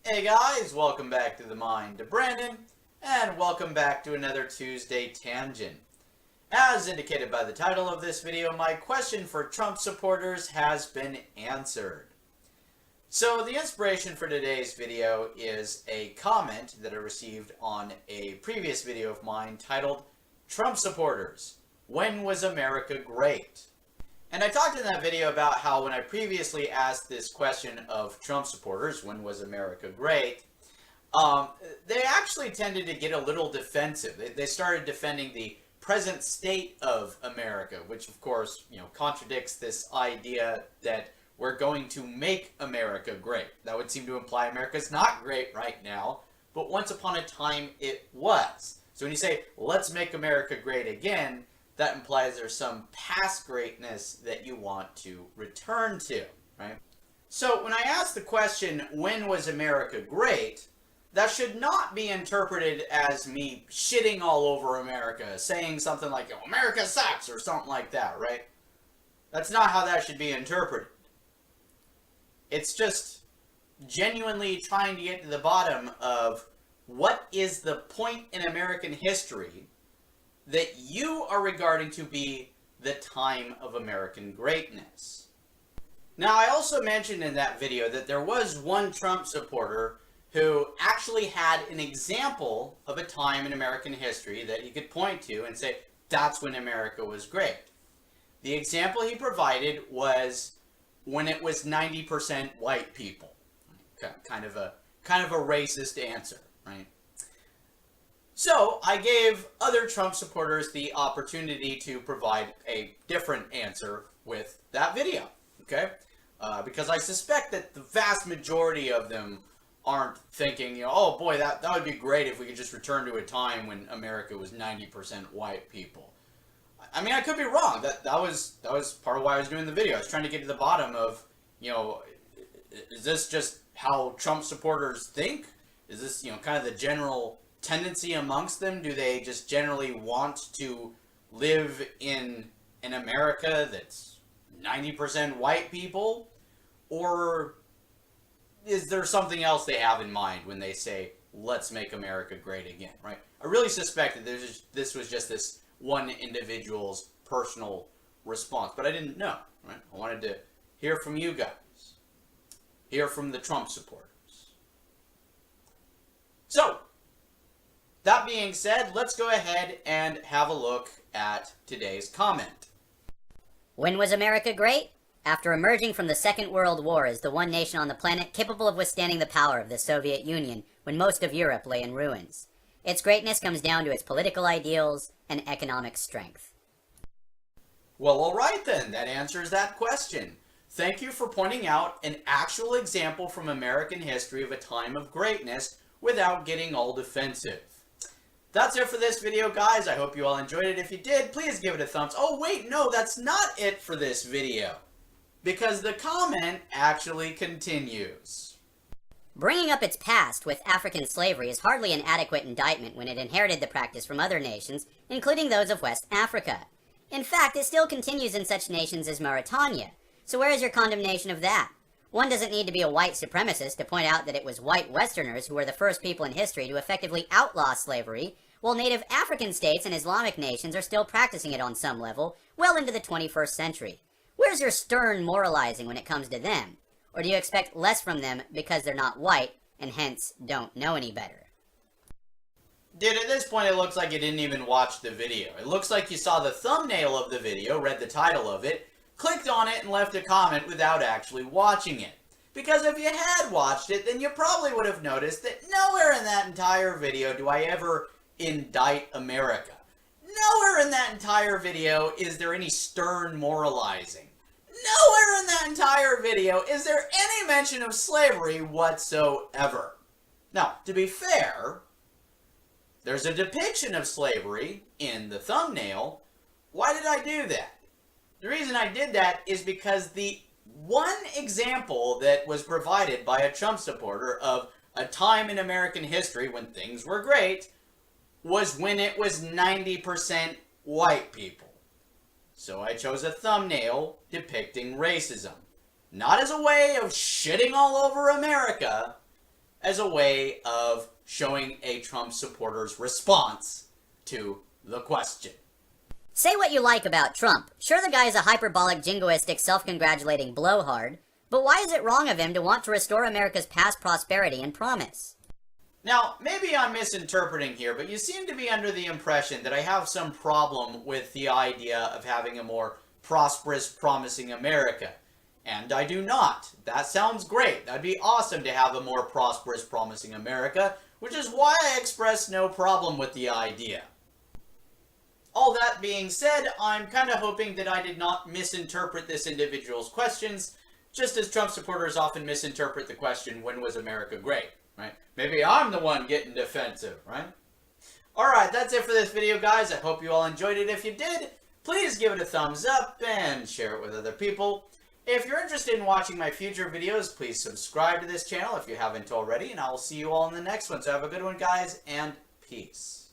Hey guys, welcome back to The Mind of Brandon, and welcome back to another Tuesday Tangent. As indicated by the title of this video, my question for Trump supporters has been answered. So the inspiration for today's video is a comment that I received on a previous video of mine titled, Trump Supporters, When Was America Great? And I talked in that video about how when I previously asked this question of Trump supporters, when was America great, they actually tended to get a little defensive. They started defending the present state of America, which of course, contradicts this idea that we're going to make America great. That would seem to imply America's not great right now, but once upon a time it was. So when you say, let's make America great again, that implies there's some past greatness that you want to return to, right? So when I ask the question, when was America great, that should not be interpreted as me shitting all over America, saying something like, America sucks, or something like that, right? That's not how that should be interpreted. It's just genuinely trying to get to the bottom of what is the point in American history that you are regarding to be the time of American greatness. Now, I also mentioned in that video that there was one Trump supporter who actually had an example of a time in American history that he could point to and say, that's when America was great. The example he provided was when it was 90% white people. Kind of a racist answer, right? So I gave other Trump supporters the opportunity to provide a different answer with that video, okay? Because I suspect that the vast majority of them aren't thinking, oh boy, that would be great if we could just return to a time when America was 90% white people. I mean, I could be wrong. That was part of why I was doing the video. I was trying to get to the bottom of, is this just how Trump supporters think? Is this, kind of the general tendency amongst them? Do they just generally want to live in an America that's 90% white people? Or is there something else they have in mind when they say, let's make America great again, right? I really suspect that this was just this one individual's personal response, but I didn't know, right? I wanted to hear from you guys, hear from the Trump supporters. So, that being said, let's go ahead and have a look at today's comment. When was America great? After emerging from the Second World War as the one nation on the planet capable of withstanding the power of the Soviet Union when most of Europe lay in ruins. Its greatness comes down to its political ideals and economic strength. Well, alright then, that answers that question. Thank you for pointing out an actual example from American history of a time of greatness without getting all defensive. That's it for this video, guys. I hope you all enjoyed it. If you did, please give it a thumbs. Oh, wait, no, that's not it for this video, because the comment actually continues. Bringing up its past with African slavery is hardly an adequate indictment when it inherited the practice from other nations, including those of West Africa. In fact, it still continues in such nations as Mauritania. So where is your condemnation of that? One doesn't need to be a white supremacist to point out that it was white Westerners who were the first people in history to effectively outlaw slavery, while native African states and Islamic nations are still practicing it on some level well into the 21st century. Where's your stern moralizing when it comes to them? Or do you expect less from them because they're not white and hence don't know any better? Dude, at this point it looks like you didn't even watch the video. It looks like you saw the thumbnail of the video, read the title of it, clicked on it and left a comment without actually watching it. Because if you had watched it, then you probably would have noticed that nowhere in that entire video do I ever indict America. Nowhere in that entire video is there any stern moralizing. Nowhere in that entire video is there any mention of slavery whatsoever. Now, to be fair, there's a depiction of slavery in the thumbnail. Why did I do that? The reason I did that is because the one example that was provided by a Trump supporter of a time in American history when things were great was when it was 90% white people. So I chose a thumbnail depicting racism. Not as a way of shitting all over America, as a way of showing a Trump supporter's response to the question. Say what you like about Trump. Sure, the guy is a hyperbolic, jingoistic, self-congratulating blowhard, but why is it wrong of him to want to restore America's past prosperity and promise? Now, maybe I'm misinterpreting here, but you seem to be under the impression that I have some problem with the idea of having a more prosperous, promising America. And I do not. That sounds great. That'd be awesome to have a more prosperous, promising America, which is why I express no problem with the idea. All that being said, I'm kind of hoping that I did not misinterpret this individual's questions, just as Trump supporters often misinterpret the question, when was America great, right? Maybe I'm the one getting defensive, right? Alright, that's it for this video, guys. I hope you all enjoyed it. If you did, please give it a thumbs up and share it with other people. If you're interested in watching my future videos, please subscribe to this channel if you haven't already, and I will see you all in the next one. So have a good one, guys, and peace.